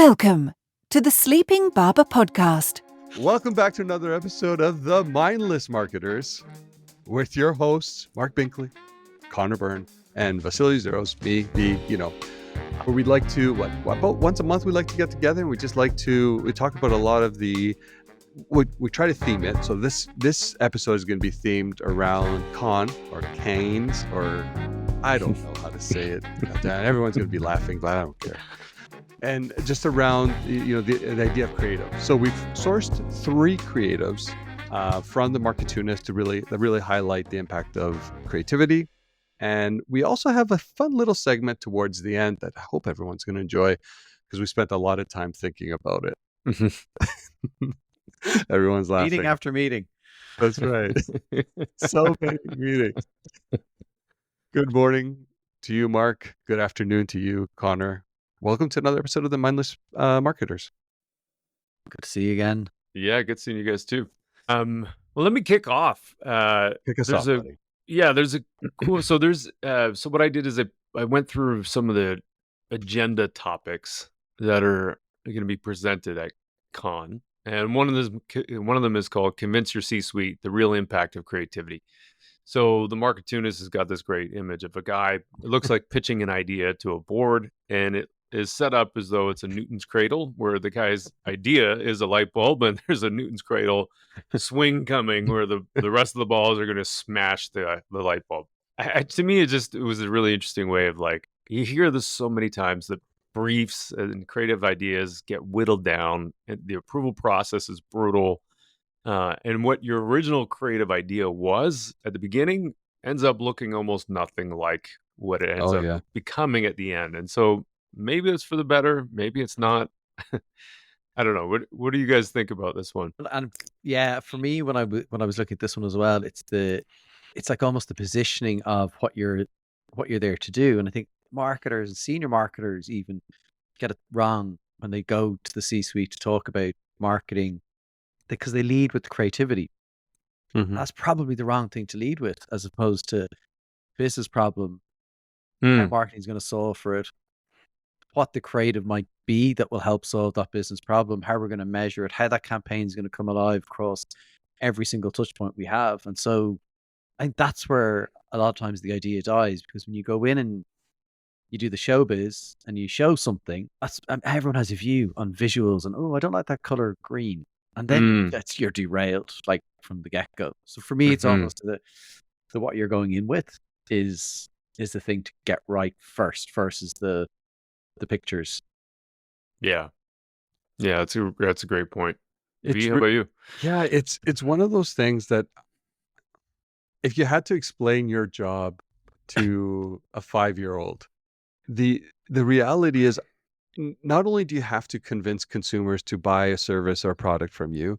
Welcome to the Sleeping Barber podcast. Welcome back to another episode of the Mindless Marketers with your hosts, Mark Binkley, Conor Byrne, and Vasily Zeros, me, where we'd like to, about once a month we like to get together and we talk about a lot of we try to theme it. So this episode is going to be themed around canes, or I don't know how to say it. Everyone's going to be laughing, but I don't care. And just around, the idea of creative. So we've sourced 3 creatives from the Marketoonist to really highlight the impact of creativity. And we also have a fun little segment towards the end that I hope everyone's going to enjoy because we spent a lot of time thinking about it. Everyone's laughing. Meeting after meeting. That's right. So many meetings. Good morning to you, Mark. Good afternoon to you, Connor. Welcome to another episode of the Mindless Marketers. Good to see you again. Yeah, good seeing you guys too. Well, let me kick off. Kick us off, buddy. There's a cool. So what I did is I went through some of the agenda topics that are going to be presented at Con, and one of them is called "Convince Your C-Suite: The Real Impact of Creativity." So the Marketoonist has got this great image of a guy. It looks like pitching an idea to a board, and it is set up as though it's a Newton's cradle, where the guy's idea is a light bulb, and there's a Newton's cradle swing coming, where the rest of the balls are going to smash the light bulb. To me, it was a really interesting way of, like, you hear this so many times that briefs and creative ideas get whittled down, and the approval process is brutal. And what your original creative idea was at the beginning ends up looking almost nothing like what it ends up becoming at the end. And so maybe it's for the better, maybe it's not. I don't know. What do you guys think about this one? And yeah, for me, when I was looking at this one as well, it's like almost the positioning of what you're there to do. And I think marketers and senior marketers even get it wrong when they go to the C-suite to talk about marketing, because they lead with creativity. Mm-hmm. That's probably the wrong thing to lead with, as opposed to business problem, how marketing is going to solve for it, what the creative might be that will help solve that business problem, how we're going to measure it, how that campaign is going to come alive across every single touch point we have. And so I think that's where a lot of times the idea dies, because when you go in and you do the showbiz and you show something, everyone has a view on visuals and, I don't like that color green. And then you're derailed, like, from the get-go. So for me, it's almost the what you're going in with is the thing to get right first versus the pictures. Yeah, that's a great point. V, how about you? Yeah, it's one of those things that if you had to explain your job to a 5-year-old, the reality is, not only do you have to convince consumers to buy a service or a product from you,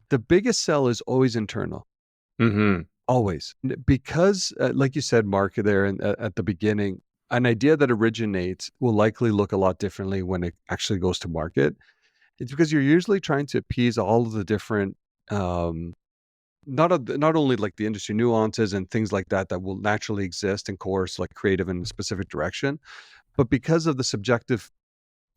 the biggest sell is always internal. Mm-hmm. Always. Because, like you said, Mark, there at the beginning, an idea that originates will likely look a lot differently when it actually goes to market. It's because you're usually trying to appease all of the different, not only like the industry nuances and things like that will naturally exist in course, like creative in a specific direction, but because of the subjective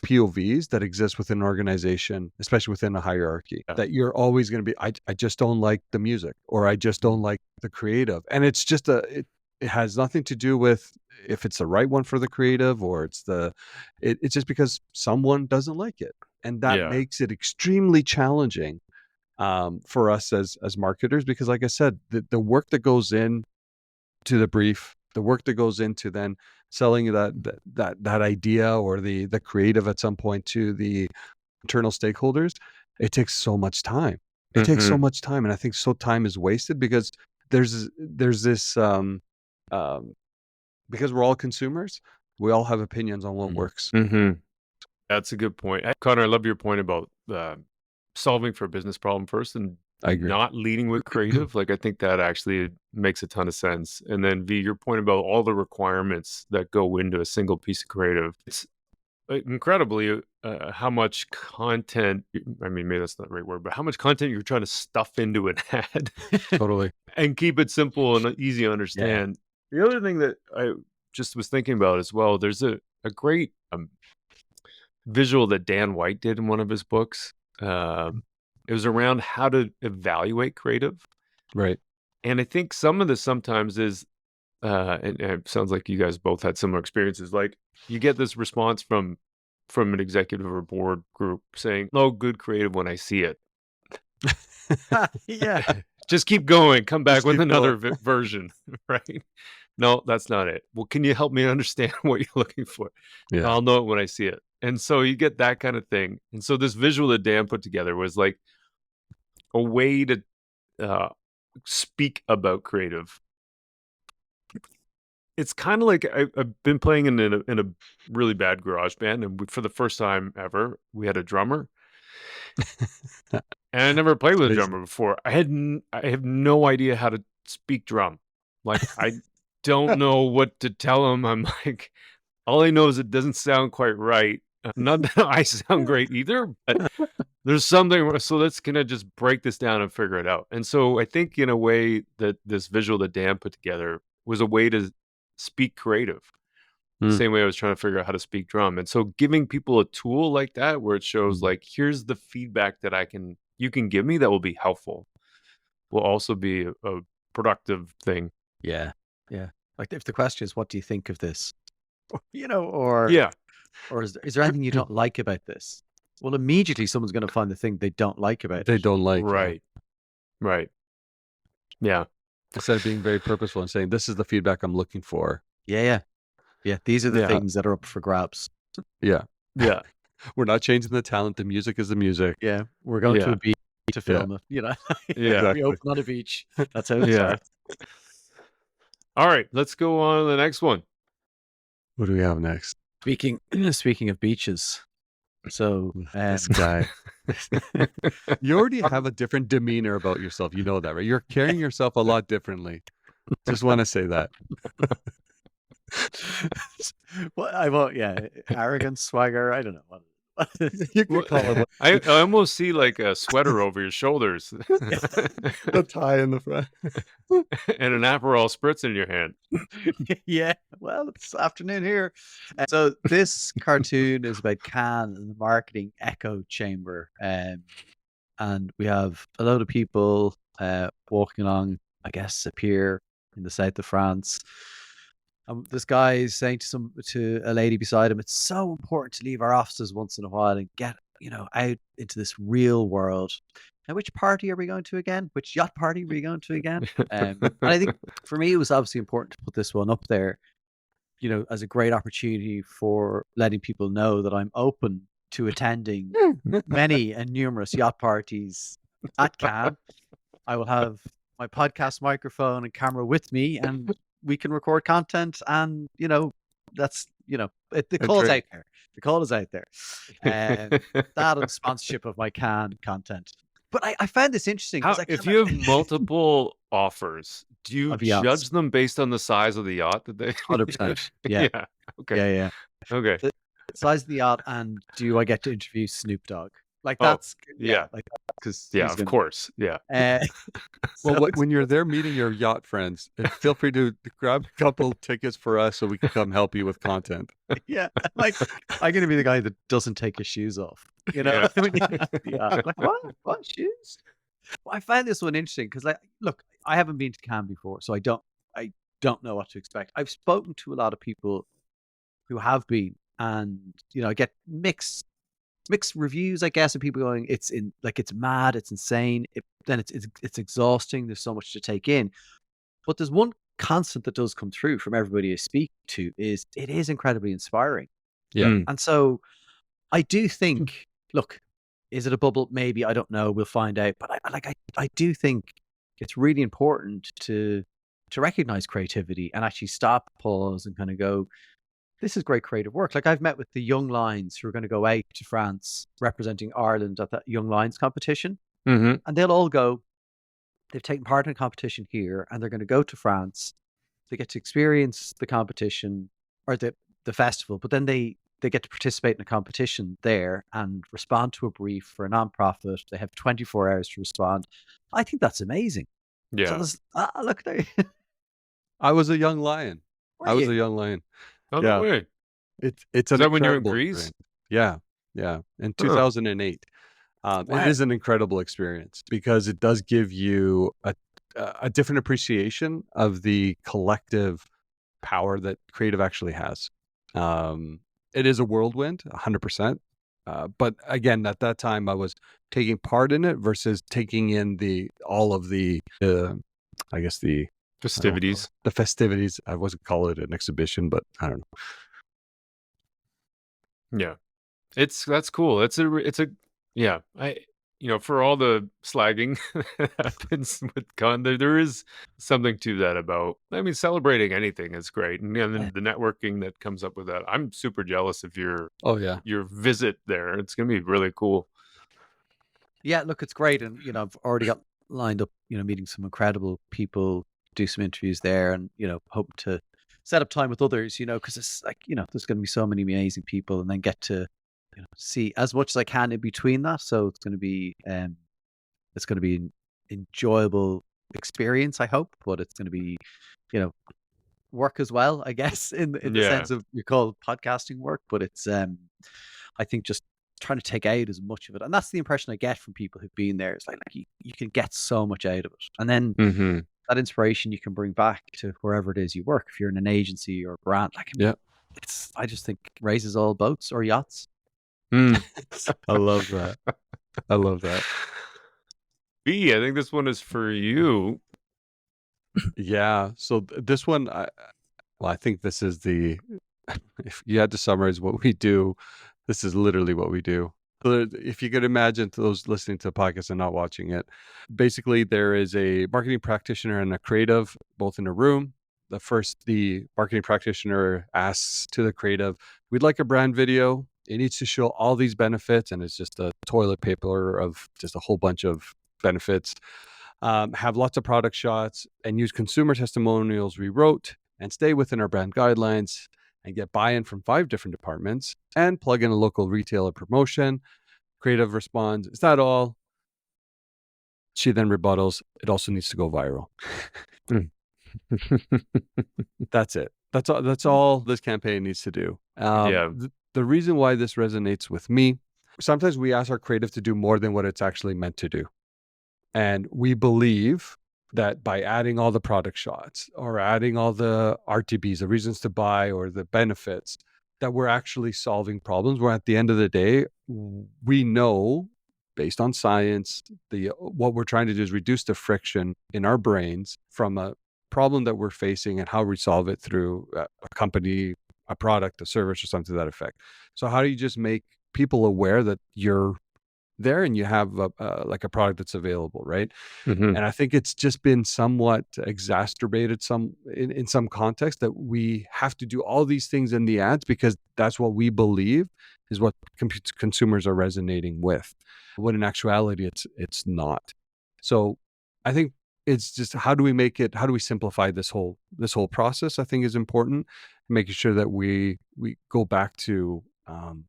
POVs that exist within an organization, especially within a hierarchy, that you're always going to be, I just don't like the music, or I just don't like the creative. And it's just it has nothing to do with if it's the right one for the creative, or it's just because someone doesn't like it. And that makes it extremely challenging for us as marketers, because like I said, the work that goes in to the brief, the work that goes into then selling that idea or the creative at some point to the internal stakeholders, it takes so much time. It takes so much time, and I think time is wasted because there's this because we're all consumers, we all have opinions on what works. That's a good point, Connor. I love your point about solving for a business problem first and I agree. Not leading with creative. Like, I think that actually makes a ton of sense. And then V, your point about all the requirements that go into a single piece of creative. It's incredibly how much content, I mean, maybe that's not the right word, but how much content you're trying to stuff into an ad. Totally. And keep it simple and easy to understand. Yeah. The other thing that I just was thinking about as well, there's a great visual that Dan White did in one of his books. It was around how to evaluate creative. Right. And I think some of this sometimes is, and it sounds like you guys both had similar experiences. Like you get this response from an executive or board group saying, "No good creative when I see it." Yeah. Just keep going. Come back Just with keep another going. version, right? No, that's not it. Well, can you help me understand what you're looking for? Yeah. I'll know it when I see it. And so you get that kind of thing. And so this visual that Dan put together was like a way to speak about creative. It's kind of like I've been playing in a really bad garage band, and for the first time ever, we had a drummer. And I never played with a drummer before. I have no idea how to speak drum. Like I don't know what to tell him. I'm like, all I know is it doesn't sound quite right. Not that I sound great either, but there's something. So let's kind of just break this down and figure it out. And so I think in a way that this visual that Dan put together was a way to speak creative. The same way I was trying to figure out how to speak drum. And so giving people a tool like that where it shows like, here's the feedback that you can give me that will be helpful, will also be a productive thing. Yeah. Yeah. Like if the question is, what do you think of this? Or Yeah. Or is there anything you don't like about this? Well, immediately someone's going to find the thing they don't like about it. They don't like. Right. Right. Yeah. Instead of being very purposeful and saying, this is the feedback I'm looking for. Yeah. These are the things that are up for grabs. Yeah. Yeah. We're not changing the talent. The music is the music. Yeah. We're going to a beach to film it. Yeah. We open on a beach. That's how it starts. All right. Let's go on to the next one. What do we have next? Speaking of beaches. So this guy. You already have a different demeanor about yourself. You know that, right? You're carrying yourself a lot differently. Just want to say that. Well, I won't. Yeah, arrogance, swagger. I don't know what. You can call it. I almost see like a sweater over your shoulders, the tie in the front, and an Aperol spritz in your hand. Yeah, well, it's afternoon here. So this cartoon is about Cannes and the marketing echo chamber, and we have a load of people walking along, I guess, a pier in the south of France. This guy is saying to a lady beside him, it's so important to leave our offices once in a while and get, out into this real world. Now, which party are we going to again? Which yacht party are we going to again? And I think for me, it was obviously important to put this one up there, as a great opportunity for letting people know that I'm open to attending many and numerous yacht parties at Cannes. I will have my podcast microphone and camera with me, and we can record content, and that's the call is out there. The call is out there. That and sponsorship of my Cannes content. But I found this interesting. If you have multiple offers, do you judge them based on the size of the yacht that they? 100%. Yeah. Okay. Yeah. Okay. The size of the yacht, and do I get to interview Snoop Dogg? Like that's because of course, yeah. Well, when you're there meeting your yacht friends, feel free to grab a couple tickets for us so we can come help you with content. Yeah, like I'm gonna be the guy that doesn't take his shoes off. Like what shoes? Well, I find this one interesting because, look, I haven't been to Cannes before, so I don't know what to expect. I've spoken to a lot of people who have been, and I get mixed reviews, I guess, of people going, it's mad, it's insane. Then it's exhausting. There's so much to take in. But there's one constant that does come through from everybody I speak to is it is incredibly inspiring. Yeah. And so I do think, look, is it a bubble? Maybe, I don't know. We'll find out. But I do think it's really important to recognize creativity and actually stop, pause, and kind of go, this is great creative work. Like I've met with the young lions who are going to go out to France representing Ireland at that young lions competition. Mm-hmm. And they'll all go, they've taken part in a competition here and they're going to go to France. They get to experience the competition or the festival, but then they get to participate in a competition there and respond to a brief for a nonprofit. They have 24 hours to respond. I think that's amazing. Yeah. So look there. I was a young lion. A young lion. Oh, no way. It's Is that when you're in Greece? Yeah. Yeah, in Huh. 2008. Wow. It is an incredible experience because it does give you a different appreciation of the collective power that creative actually has. It is a whirlwind, 100%. But again, at that time, I was taking part in it versus taking in all of the I guess the Festivities. the festivities. I wasn't call it an exhibition, but I don't know. Yeah. That's cool. It's a yeah. For all the slagging that happens with con, there is something to that about. I mean, celebrating anything is great, and then the networking that comes up with that. I'm super jealous of Oh yeah, your visit there. It's gonna be really cool. Yeah, look, it's great, and I've already got lined up, meeting some incredible people, do some interviews there, and hope to set up time with others, because it's like there's going to be so many amazing people, and then get to see as much as I can in between that. So it's going to be an enjoyable experience, I hope, but it's going to be work as well, I guess, in the Yeah. sense of you call podcasting work, but it's I think just trying to take out as much of it, and that's the impression I get from people who've been there. It's like you can get so much out of it, and then Mm-hmm. that inspiration you can bring back to wherever it is you work. If you're in an agency or a brand, yeah. I just think raises all boats or yachts. Mm. I love that. I love that. B, I think this one is for you. Yeah. So this one, I think this is if you had to summarize what we do, this is literally what we do. So if you could imagine, to those listening to the podcast and not watching it, basically there is a marketing practitioner and a creative both in a room. The marketing practitioner asks to the creative, we'd like a brand video. It needs to show all these benefits, and it's just a toilet paper of just a whole bunch of benefits. Have lots of product shots and use consumer testimonials we wrote and stay within our brand guidelines and get buy-in from 5 different departments and plug in a local retailer promotion. Creative responds, is that all? She then rebuttals, it also needs to go viral. That's it. That's all this campaign needs to do. Yeah. The reason why this resonates with me, sometimes we ask our creative to do more than what it's actually meant to do. And we believe that by adding all the product shots or adding all the RTBs, the reasons to buy or the benefits, that we're actually solving problems. Where at the end of the day, we know based on science, what we're trying to do is reduce the friction in our brains from a problem that we're facing and how we solve it through a company, a product, a service, or something to that effect. So how do you just make people aware that you're there and you have like a product that's available, right? Mm-hmm. And I think it's just been somewhat exacerbated in some context that we have to do all these things in the ads because that's what we believe is what consumers are resonating with, when in actuality it's not. So I think it's just how do we simplify this whole process, I think is important, making sure that we go back to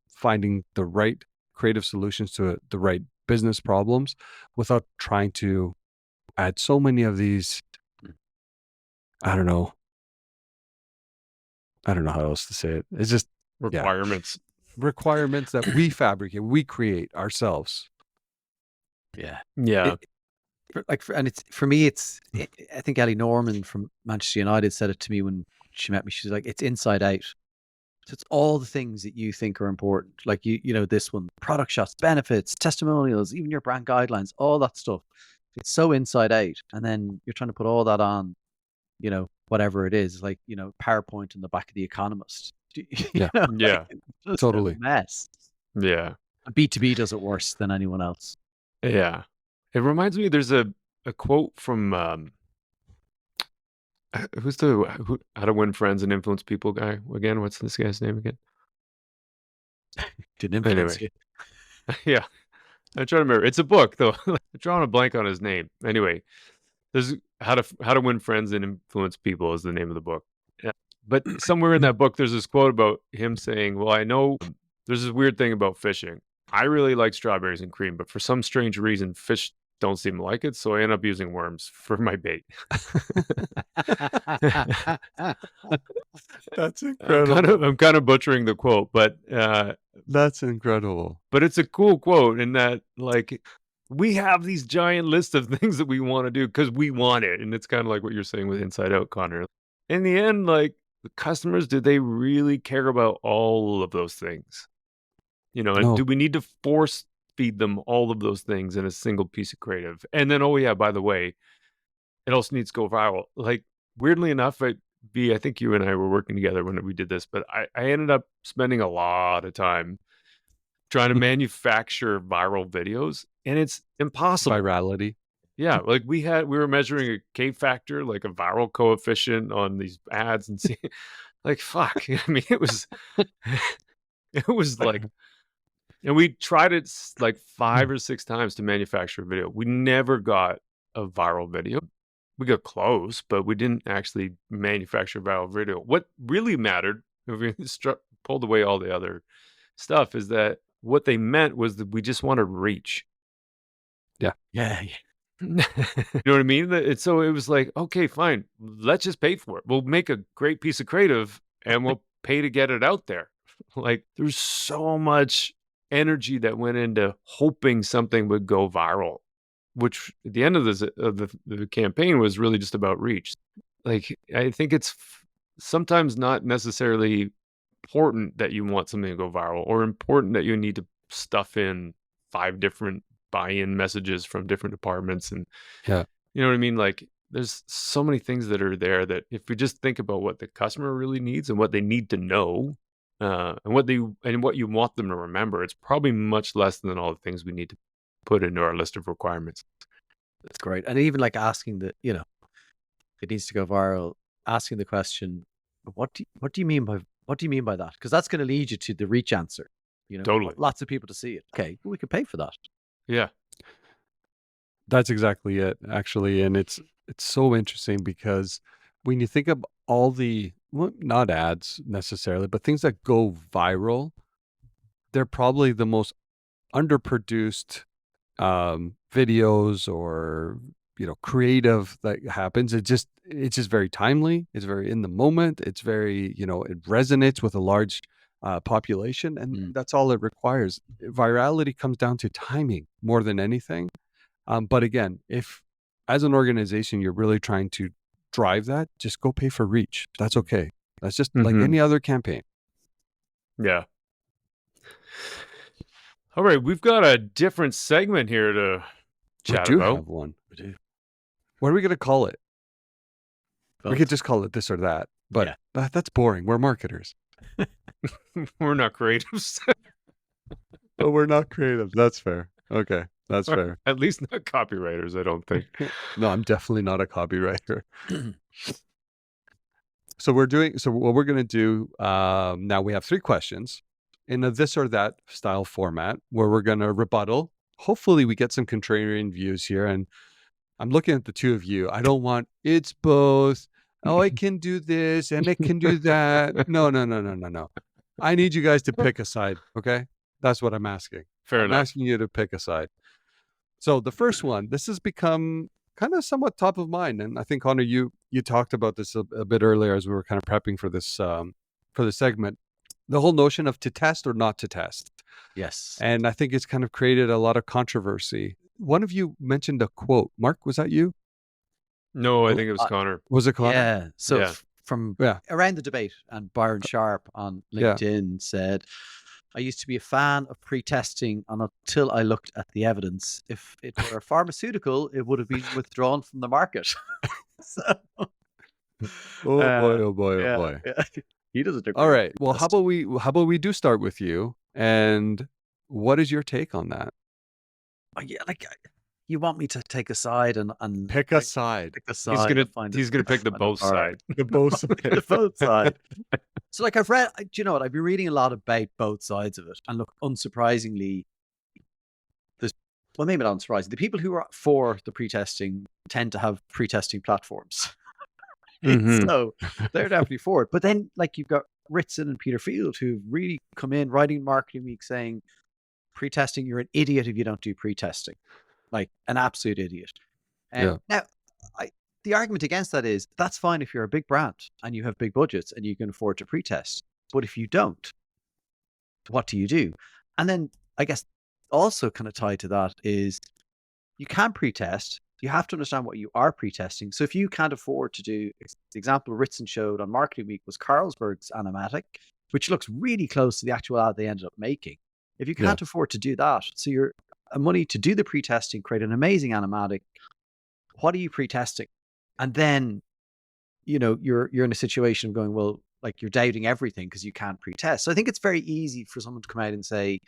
finding the right creative solutions to the right business problems without trying to add so many of these, I don't know how else to say it. It's just requirements that we fabricate, we create ourselves. Yeah. Mm-hmm. It's for me. I think Ellie Norman from Manchester United said it to me when she met me. She's like, it's inside out. So it's all the things that you think are important, like this one, product shots, benefits, testimonials, even your brand guidelines, all that stuff. It's so inside out, and then you're trying to put all that on, whatever it is, like PowerPoint in the back of The Economist. Yeah. Just Totally. a mess. Yeah. B2B does it worse than anyone else. Yeah. It reminds me, there's a quote from who's How to Win Friends and Influence People guy again? What's this guy's name again? Didn't influence you. Yeah, I'm trying to remember. It's a book though. I'm drawing a blank on his name. Anyway, there's How to Win Friends and Influence People is the name of the book. Yeah. But somewhere in that book, there's this quote about him saying, "Well, I know there's this weird thing about fishing. I really like strawberries and cream, but for some strange reason, fish don't seem like it, so I end up using worms for my bait. That's incredible. I'm kind of butchering the quote, but That's incredible. but it's a cool quote in that, like, we have these giant lists of things that we want to do because we want it. And it's kind of like what you're saying with Inside Out, Connor. In the end, like, the customers, do they really care about all of those things? You know, and No. do we need to force feed them all of those things in a single piece of creative? And then, oh yeah, by the way, it also needs to go viral. Like, weirdly enough, I think you and I were working together when we did this, but I ended up spending a lot of time trying to manufacture viral videos, and it's impossible. Virality. Yeah, like we were measuring a K factor, like a viral coefficient on these ads, and see, like, fuck. I mean, it was like, and we tried it like 5 or 6 times to manufacture a video. We never got a viral video. We got close, but we didn't actually manufacture a viral video. What really mattered, if we pulled away all the other stuff, is that what they meant was that we just wanted reach. Yeah. You know what I mean? So it was like, okay, fine, let's just pay for it. We'll make a great piece of creative and we'll pay to get it out there. Like, there's so much energy that went into hoping something would go viral, which at the end of the campaign was really just about reach. Like, I think it's sometimes not necessarily important that you want something to go viral, or important that you need to stuff in 5 different buy-in messages from different departments. And Yeah. you know what I mean? Like, there's so many things that are there that if we just think about what the customer really needs and what they need to know, and what you want them to remember, it's probably much less than all the things we need to put into our list of requirements. That's great. And even like asking it needs to go viral, asking the question, what do you mean by that? Because that's going to lead you to the reach answer. Totally. Lots of people to see it. Okay, well, we could pay for that. Yeah. That's exactly it, actually. And it's so interesting because when you think of all the, well, not ads necessarily, but things that go viral, they're probably the most underproduced videos or creative that happens. It's just very timely. It's very in the moment. It's very it resonates with a large population, and that's all it requires. Virality comes down to timing more than anything. But again, if as an organization you're really trying to drive that, just go pay for reach. That's okay. That's just like any other campaign. Yeah. All right, we've got a different segment here to chat We do about. have one. We do. What are we going to call it? Both. We could just call it this or that, but that's boring. We're marketers. We're not creatives. But we're not creative. That's fair. Okay, that's fair. At least not copywriters, I don't think. No, I'm definitely not a copywriter. So what we're going to do now, we have 3 questions in a this or that style format where we're going to rebuttal. Hopefully we get some contrarian views here. And I'm looking at the two of you. I don't want it's both. Oh, it can do this and it can do that. No. I need you guys to pick a side. Okay. That's what I'm asking. Fair I'm enough. asking you to pick a side. So the first one, this has become kind of somewhat top of mind. And I think, Conor, you talked about this a bit earlier as we were kind of prepping for this segment. The whole notion of to test or not to test. Yes. And I think it's kind of created a lot of controversy. One of you mentioned a quote. Mark, was that you? No, I think it was Connor. Was it Conor? Yeah. So Yeah. from around the debate, and Byron Sharp on LinkedIn said, I used to be a fan of pre-testing until I looked at the evidence. If it were a pharmaceutical, it would have been withdrawn from the market. Oh boy. Yeah. He doesn't agree. All right. Well, how about we do start with you? And what is your take on that? Yeah, like you want me to take a side and Pick a side. Pick a side. He's gonna pick the both side. The both side. The both side. So like I've read, do you know what? I've been reading a lot about both sides of it. And look, unsurprisingly, maybe not unsurprisingly, the people who are for the pre-testing tend to have pre-testing platforms. So they're definitely for it. But then like you've got Ritson and Peter Field who've really come in writing Marketing Week saying pre-testing, you're an idiot if you don't do pre-testing. like an absolute idiot. Yeah. Now, the argument against that is that's fine if you're a big brand and you have big budgets and you can afford to pre-test. But if you don't, what do you do? And then I guess also kind of tied to that is you can pre-test. You have to understand what you are pre-testing. So if you can't afford to do, the example Ritson showed on Marketing Week was Carlsberg's animatic, which looks really close to the actual ad they ended up making. If you can't afford to do that, so you're money to do the pre-testing, create an amazing animatic, what are you pre-testing? And then, you're in a situation of going, well, like you're doubting everything because you can't pre-test. So I think it's very easy for someone to come out and say,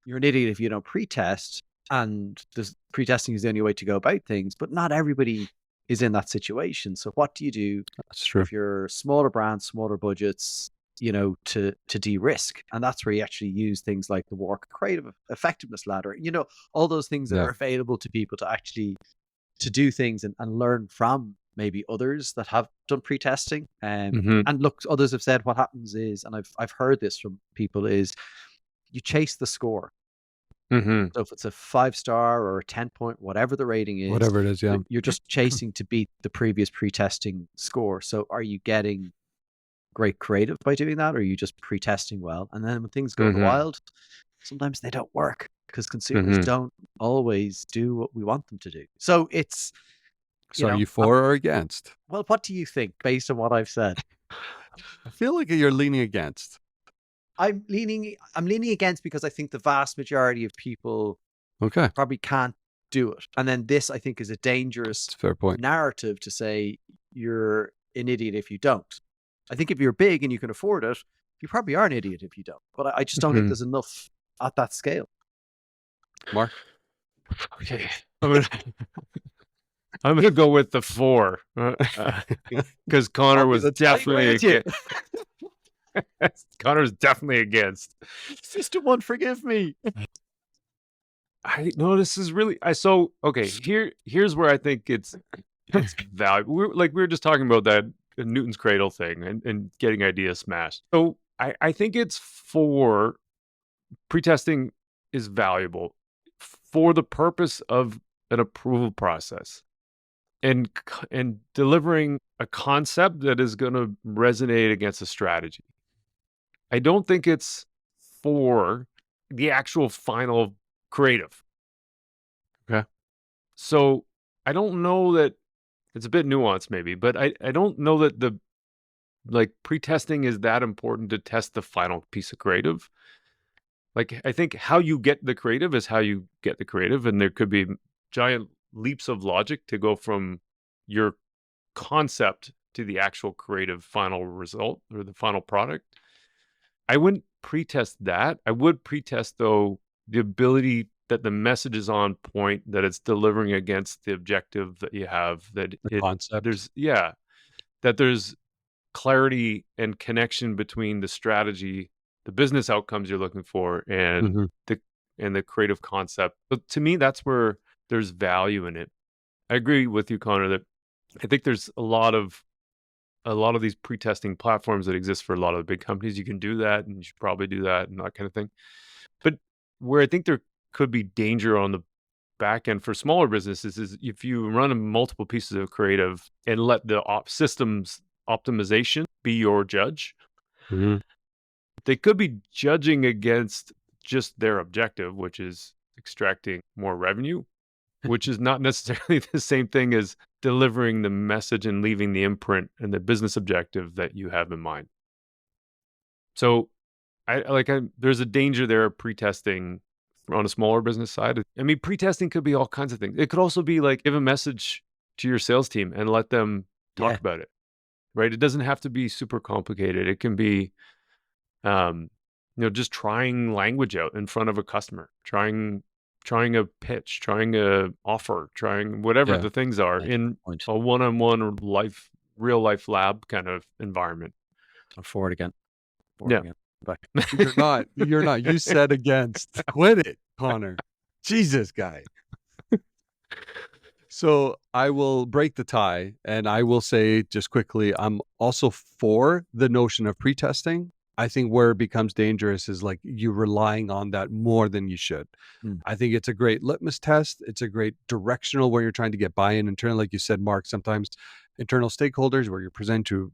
you're an idiot if you don't pre-test, and this pre-testing is the only way to go about things. But not everybody is in that situation. So what do you do? That's true. If you're smaller brands, smaller budgets, to de-risk? And that's where you actually use things like the WARC Creative Effectiveness Ladder, all those things that are available to people to actually to do things and learn from maybe others that have done pre-testing. And look, others have said what happens is, and I've heard this from people, is you chase the score. So if it's a 5-star or a 10-point, whatever the rating is, Whatever it is, you're just chasing to beat the previous pre-testing score. So are you getting great creative by doing that, or are you just pre-testing well? And then when things go wild, sometimes they don't work because consumers don't always do what we want them to do. So it's... So are you for or against? Well, what do you think based on what I've said? I feel like you're leaning against. I'm leaning against because I think the vast majority of people probably can't do it. And then this, I think, is a dangerous fair point narrative to say you're an idiot if you don't. I think if you're big and you can afford it, you probably are an idiot if you don't. But I just don't think there's enough at that scale. Mark? Okay. I'm gonna go with the 4 because Connor was definitely Connor's definitely against. System 1, forgive me. This is really here's where I think it's valuable. We were just talking about that Newton's cradle thing and getting ideas smashed. So I think it's for pre-testing is valuable for the purpose of an approval process and delivering a concept that is going to resonate against a strategy. I don't think it's for the actual final creative. Okay. So I don't know that it's a bit nuanced maybe, but I don't know that the pre-testing is that important to test the final piece of creative. Like, I think how you get the creative is how you get the creative, and there could be giant leaps of logic to go from your concept to the actual creative final result or the final product. I wouldn't pre-test that. I would pre-test, though, the ability that the message is on point, that it's delivering against the objective that you have, that concept. That there's clarity and connection between the strategy, the business outcomes you're looking for, and the creative concept. But to me, that's where there's value in it. I agree with you, Connor, that I think there's a lot of these pre-testing platforms that exist for a lot of the big companies. You can do that, and you should probably do that and that kind of thing. But where I think there could be danger on the back end for smaller businesses is if you run multiple pieces of creative and let the systems optimization be your judge. They could be judging against just their objective, which is extracting more revenue, which is not necessarily the same thing as delivering the message and leaving the imprint and the business objective that you have in mind. So there's a danger there of pre-testing on a smaller business side. I mean, pre-testing could be all kinds of things. It could also be like give a message to your sales team and let them talk about it, right? It doesn't have to be super complicated. It can be, just trying language out in front of a customer, trying a pitch, trying a offer, trying whatever the things are in a one-on-one real life lab kind of environment. I'm forward again. Back. You're not. You said against. Quit it, Connor. Jesus, guy. So I will break the tie, and I will say just quickly, I'm also for the notion of pre-testing. I think where it becomes dangerous is like you relying on that more than you should. I think it's a great litmus test. It's a great directional where you're trying to get buy-in internally. Like you said, Mark, sometimes internal stakeholders where you're presenting to,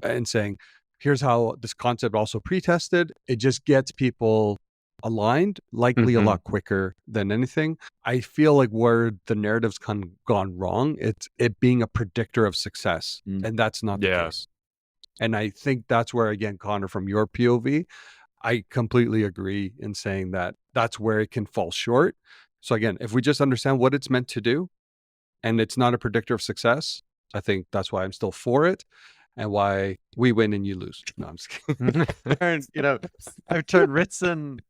and saying, here's how this concept also pre-tested. It just gets people aligned, likely a lot quicker than anything. I feel like where the narrative's gone wrong, it's it being a predictor of success. And that's not the case. And I think that's where, again, Conor, from your POV, I completely agree in saying that that's where it can fall short. So again, if we just understand what it's meant to do and it's not a predictor of success, I think that's why I'm still for it and why we win and you lose. No, I'm just kidding. I've turned Ritson,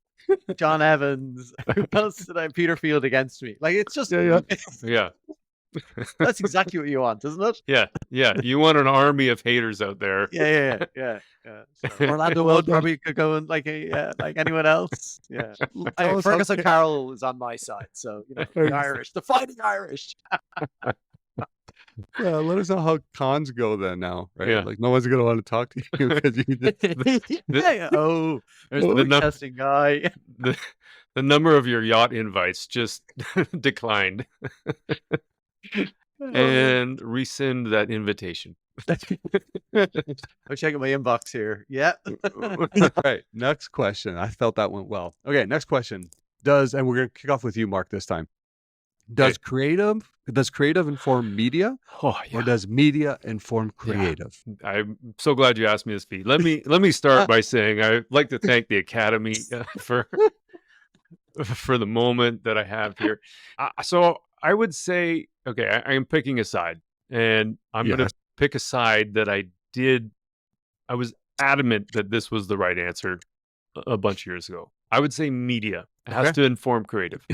John Evans, who else did I? Peter Field against me. Like, it's just, Yeah. that's exactly what you want, isn't it? Yeah. You want an army of haters out there. Yeah. So Orlando World probably could go in like anyone else. Yeah. Fergus O'Carroll is on my side, so the Irish, the Fighting Irish. Let us know how cons go then now, right? Yeah. Like no one's gonna want to talk to you because you there's the interesting guy. The number of your yacht invites just declined. And rescind that invitation. I'm checking my inbox here. Yeah. Right. Next question. I felt that went well. Okay. Next question. And we're going to kick off with you, Mark, this time. Does creative inform media, or does media inform creative? Yeah. I'm so glad you asked me this, Pete. Let me start by saying I'd like to thank the Academy for the moment that I have here. So I would say, okay, I am picking a side, and I'm going to pick a side that I was adamant that this was the right answer a bunch of years ago. I would say media has to inform creative.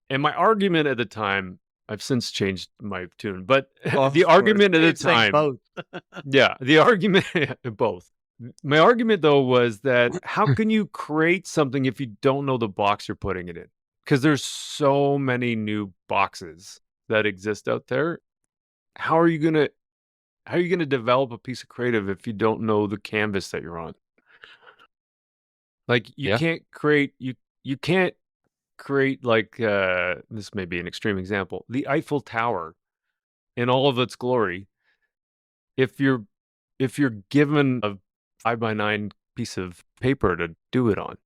And my argument at the time, I've since changed my tune, but the argument at the time, both. The argument, both. My argument though was that how can you create something if you don't know the box you're putting it in? Because there's so many new boxes that exist out there. How are you gonna develop a piece of creative if you don't know the canvas that you're on? Like you can't create you can't create like this may be an extreme example, the Eiffel Tower in all of its glory if you're given a 5x9 piece of paper to do it on.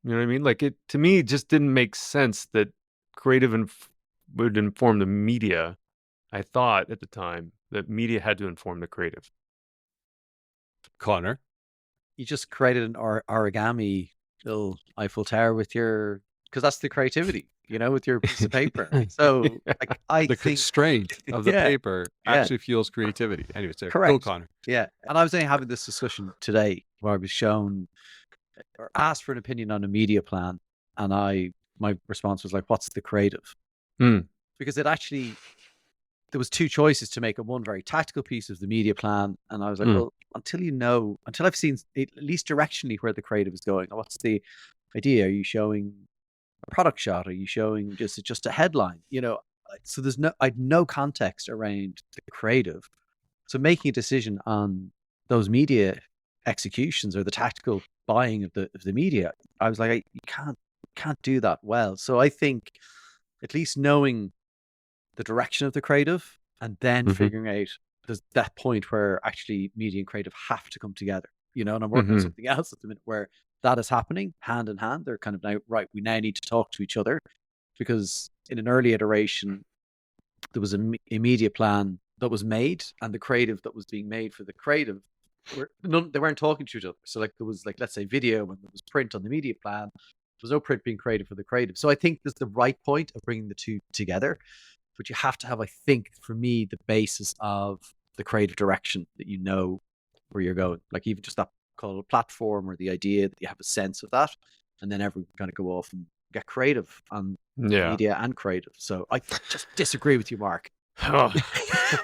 You know what I mean? Like it to me, it just didn't make sense that creative would inform the media. I thought at the time that media had to inform the creative. Conor, you just created an origami little Eiffel Tower because that's the creativity, with your piece of paper. So I think constraint of the paper actually fuels creativity. Anyways, correct. Go, Conor. Yeah, and I was only having this discussion today where I was shown or asked for an opinion on a media plan, and my response was like, "What's the creative?" Because there was two choices to make, one very tactical piece of the media plan, and I was like, well, until I've seen at least directionally where the creative is going, what's the idea? Are you showing a product shot? Are you showing just a headline? So I had no context around the creative. So making a decision on those media executions or the tactical buying of the media, I was like, you can't do that well. So I think at least knowing the direction of the creative and then figuring out there's that point where actually media and creative have to come together, and I'm working on something else at the minute where that is happening hand in hand. They're kind of now, right, we now need to talk to each other, because in an early iteration, there was a media plan that was made and the creative that was being made for the creative, they weren't talking to each other. So like there was let's say video and there was print on the media plan. There was no print being created for the creative. So I think there's the right point of bringing the two together. But you have to have, I think, for me, the basis of the creative direction that where you're going. Like even just that call it platform or the idea that you have a sense of that. And then everyone can kind of go off and get creative on media and creative. So I just disagree with you, Mark. Oh,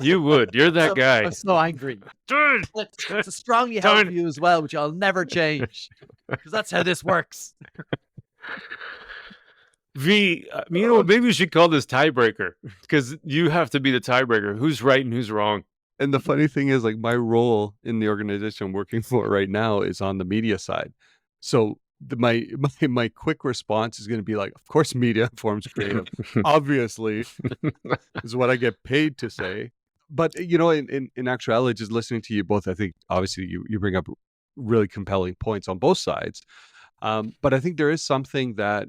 you would. You're that guy. I'm so angry. Dude! It's a strongly held view as well, which I'll never change. Because that's how this works. V, maybe we should call this tiebreaker, because you have to be the tiebreaker. Who's right and who's wrong? And the funny thing is, like, my role in the organization I'm working for right now is on the media side. So my quick response is going to be like, of course, media informs creative. Obviously, is what I get paid to say. But in actuality, just listening to you both, I think obviously you bring up really compelling points on both sides. But I think there is something that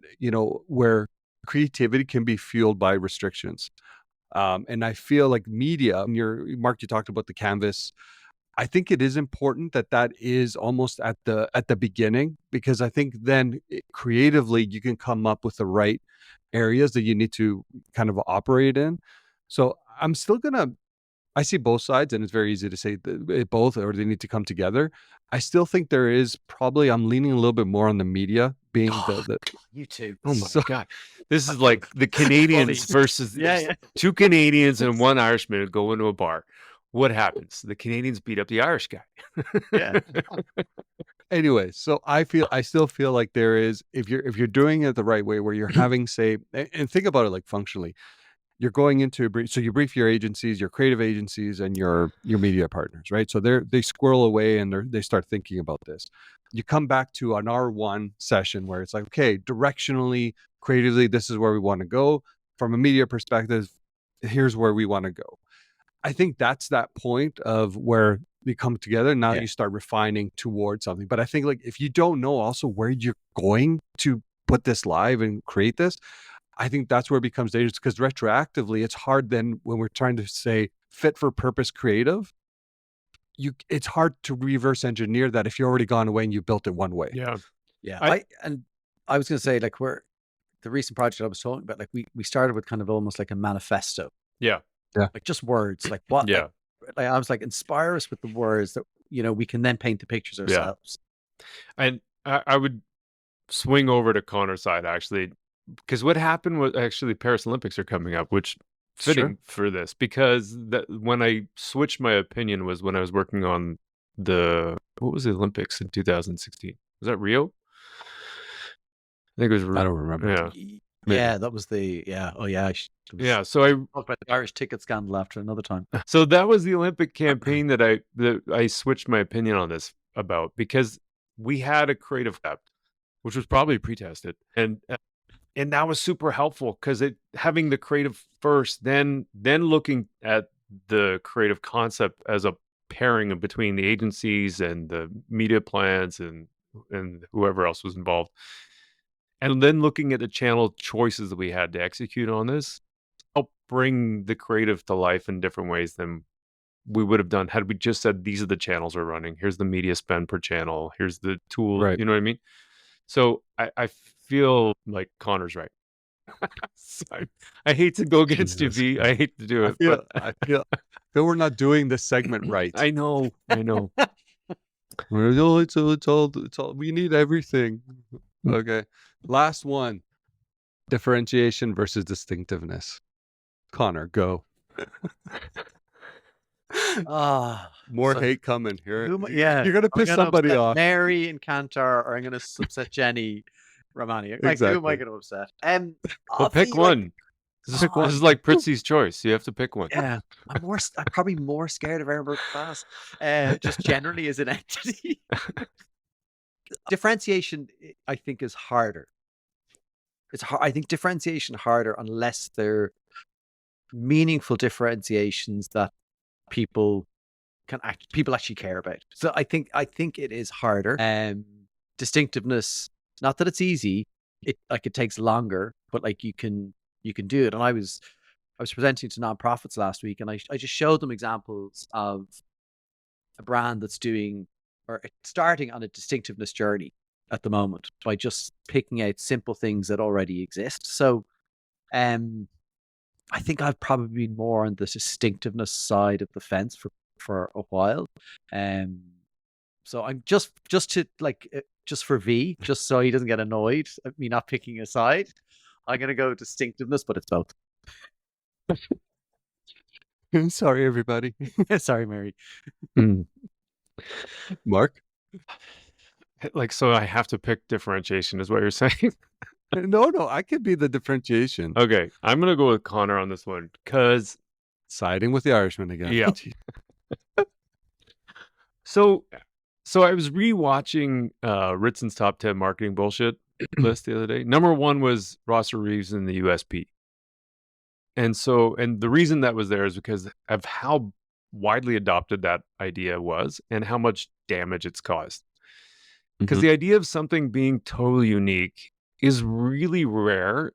where creativity can be fueled by restrictions. And I feel like media, Mark, you talked about the canvas. I think it is important that is almost at the beginning, because I think then creatively you can come up with the right areas that you need to kind of operate in. So I'm still I see both sides, and it's very easy to say both, or they need to come together. I still think I'm leaning a little bit more on the media being the You too. Oh my God. This is like the Canadians versus two Canadians and one Irishman go into a bar. What happens? The Canadians beat up the Irish guy. Yeah. Anyway, so I still feel like there is, if you're doing it the right way, where you're having, say, and think about it like functionally, you're going into a brief, so you brief your agencies, your creative agencies, and your media partners, right? So they squirrel away and they start thinking about this. You come back to an R1 session where it's like, okay, directionally, creatively, this is where we want to go. From a media perspective, here's where we want to go. I think that's that point of where they come together. Now you start refining towards something. But I think, like, if you don't know also where you're going to put this live and create this, I think that's where it becomes dangerous, because retroactively, it's hard then when we're trying to say fit for purpose creative. It's hard to reverse engineer that if you've already gone away and you built it one way. Yeah. I was going to say, like, the recent project I was talking about, like, we started with kind of almost like a manifesto. Yeah. Like just words, like what? Yeah. Like I was like, inspire us with the words that, we can then paint the pictures ourselves. Yeah. And I would swing over to Conor's side, actually, because what happened was actually Paris Olympics are coming up, which fitting for this, because when I switched my opinion was when I was working on what was the Olympics in 2016? Was that Rio? I think it was Rio. I don't remember. Yeah, that was the Oh yeah. So I talked about the Irish ticket scandal after another time. So that was the Olympic campaign that I switched my opinion on this about, because we had a creative concept, which was probably pre-tested, and that was super helpful, because having the creative first, then looking at the creative concept as a pairing between the agencies and the media plans and whoever else was involved, and then looking at the channel choices that we had to execute on this, help bring the creative to life in different ways than we would have done had we just said, these are the channels we're running, here's the media spend per channel, here's the tool, right. You know what I mean? So I feel like Conor's right. I hate to go against you, V. I hate to do it. I feel we're not doing this segment right. I know. It's all. We need everything. Okay. Last one. Differentiation versus distinctiveness. Conor, go. More hate coming here. You're gonna piss somebody off. Mary and Cantor, or I'm gonna upset Jenny Romani. Like, Exactly. who am I gonna upset? But pick one. This is like Pritzy's choice. You have to pick one. Yeah, I'm probably more scared of Edinburgh class, just generally as an entity. Differentiation, I think, is harder. It's hard. I think differentiation harder unless they're meaningful differentiations that people actually care about. So I think it is harder. Distinctiveness, not that it's easy. It takes longer, but like you can do it. And I was presenting to nonprofits last week, and I just showed them examples of a brand that's doing or starting on a distinctiveness journey at the moment by just picking out simple things that already exist. So I think I've probably been more on the distinctiveness side of the fence for a while. So I'm just for V, just so he doesn't get annoyed at me not picking a side, I'm going to go distinctiveness, but it's both. Sorry, everybody. Sorry, Mary. Mark? Like, so I have to pick differentiation is what you're saying? No, I could be the differentiation. Okay, I'm going to go with Conor on this one, because... Siding with the Irishman again. Yeah. So I was rewatching Ritson's top 10 marketing bullshit list the other day. Number one was Rosser Reeves in the USP. And the reason that was there is because of how widely adopted that idea was and how much damage it's caused. Because the idea of something being totally unique is really rare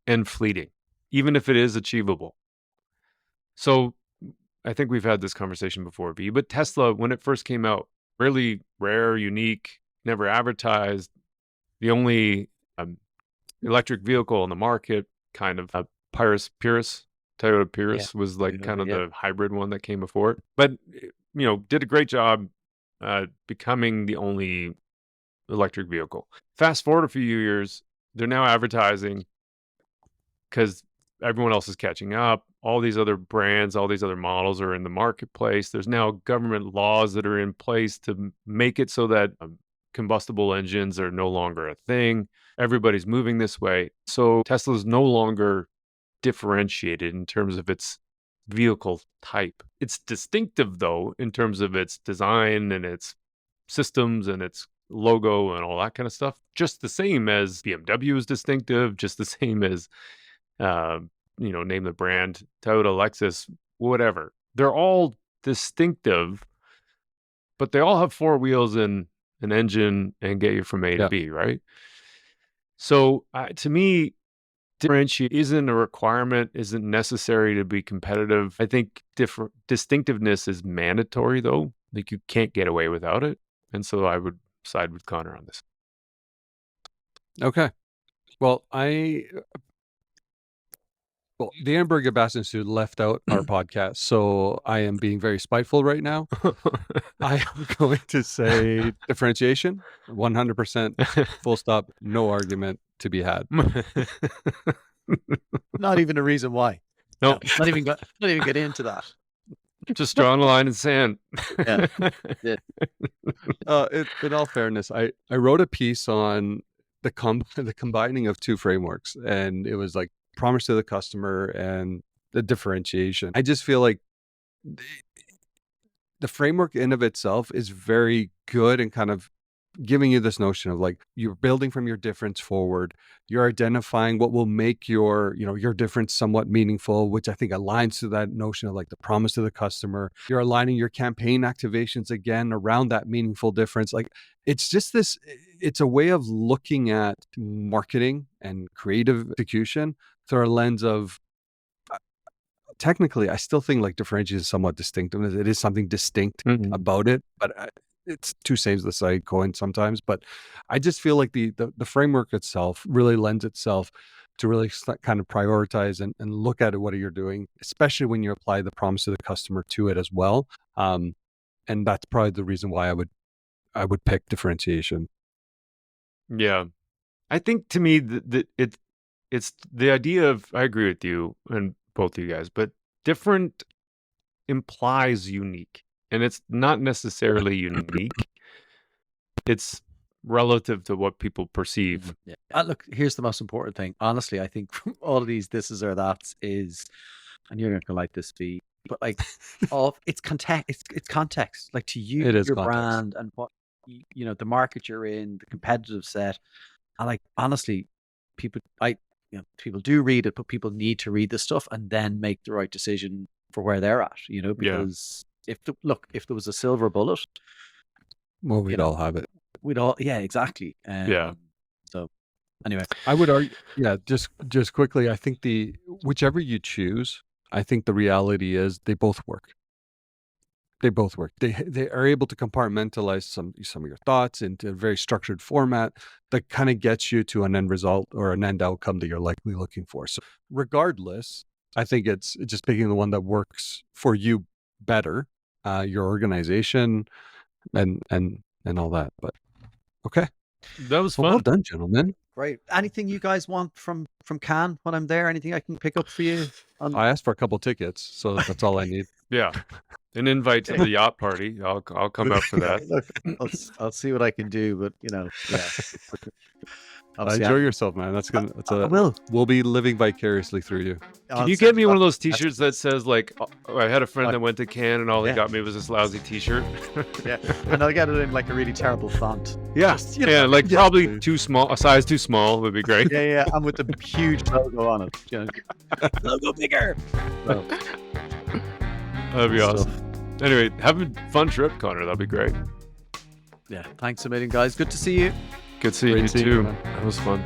and fleeting, even if it is achievable. So I think we've had this conversation before, V, but Tesla, when it first came out, really rare, unique, never advertised, the only electric vehicle on the market, kind of Toyota Pyrrhus was like kind of the hybrid one that came before it. But, did a great job becoming the only electric vehicle. Fast forward a few years, they're now advertising because everyone else is catching up. All these other brands, all these other models are in the marketplace. There's now government laws that are in place to make it so that combustible engines are no longer a thing. Everybody's moving this way. So Tesla's no longer differentiated in terms of its vehicle type. It's distinctive, though, in terms of its design and its systems and its logo and all that kind of stuff. Just the same as BMW is distinctive, just the same as name the brand, Toyota, Lexus, whatever. They're all distinctive, but they all have four wheels and an engine and get you from A to B, right? So to me, differentiate isn't a requirement, isn't necessary to be competitive. I think distinctiveness is mandatory, though. Like, you can't get away without it. And so I would side with Conor on this. Okay. Well, the Annenberg Ambassador Institute left out our podcast, so I am being very spiteful right now. I am going to say differentiation, 100%, full stop, no argument to be had. Not even a reason why. No. Not even get into that. Just drawing a line in sand. Yeah. In all fairness, I wrote a piece on the combining of two frameworks, and it was like promise to the customer and the differentiation. I just feel like the framework in of itself is very good and kind of giving you this notion of like, you're building from your difference forward. You're identifying what will make your difference somewhat meaningful, which I think aligns to that notion of like the promise to the customer. You're aligning your campaign activations again around that meaningful difference. Like, it's a way of looking at marketing and creative execution through a lens of, technically, I still think like differentiation is somewhat distinctive. It is something distinct about it, but it's two sides of the same coin sometimes. But I just feel like the framework itself really lends itself to really kind of prioritize and look at what you're doing, especially when you apply the promise to the customer to it as well. And that's probably the reason why I would pick differentiation. Yeah, I think to me it's the idea of, I agree with you and both of you guys, but different implies unique, and it's not necessarily unique. It's relative to what people perceive. Yeah. Look, here's the most important thing. Honestly, I think from all of these thises or that's is, and you're not gonna like this, V, but like it's context. It's context. Like, to you, your context. brand and what the market you're in, the competitive set. And like, honestly, people do read it, but people need to read this stuff and then make the right decision for where they're at. Because if there was a silver bullet, well, we'd all have it. Exactly. So anyway, I would argue, just quickly, I think whichever you choose, I think the reality is they both work. They both work. They are able to compartmentalize some of your thoughts into a very structured format that kind of gets you to an end result or an end outcome that you're likely looking for. So regardless, I think it's just picking the one that works for you better, your organization and all that. But okay. That was fun. Well done, gentlemen. Great. Anything you guys want from Cannes when I'm there? Anything I can pick up for you? I asked for a couple tickets, so that's all I need. Yeah. An invite to the yacht party. I'll come out for that. Look, I'll see what I can do, but yeah. Obviously, Enjoy yourself, man. That's gonna. That's I a. will. We'll be living vicariously through you. Can you get me one of those T-shirts that says like, I had a friend that went to Cannes and all he got me was this lousy T-shirt. Yeah, and I'll get it in like a really terrible font. Yeah, Just, you know, like yeah, probably dude. too small, a size too small would be great. Yeah, and with the huge logo on it. You know, logo bigger. So, That'd be good awesome. stuff. Anyway, have a fun trip, Connor. That'd be great. Yeah, thanks a million, guys. Good to see you. Good seeing Great you seeing you, too. man. That was fun.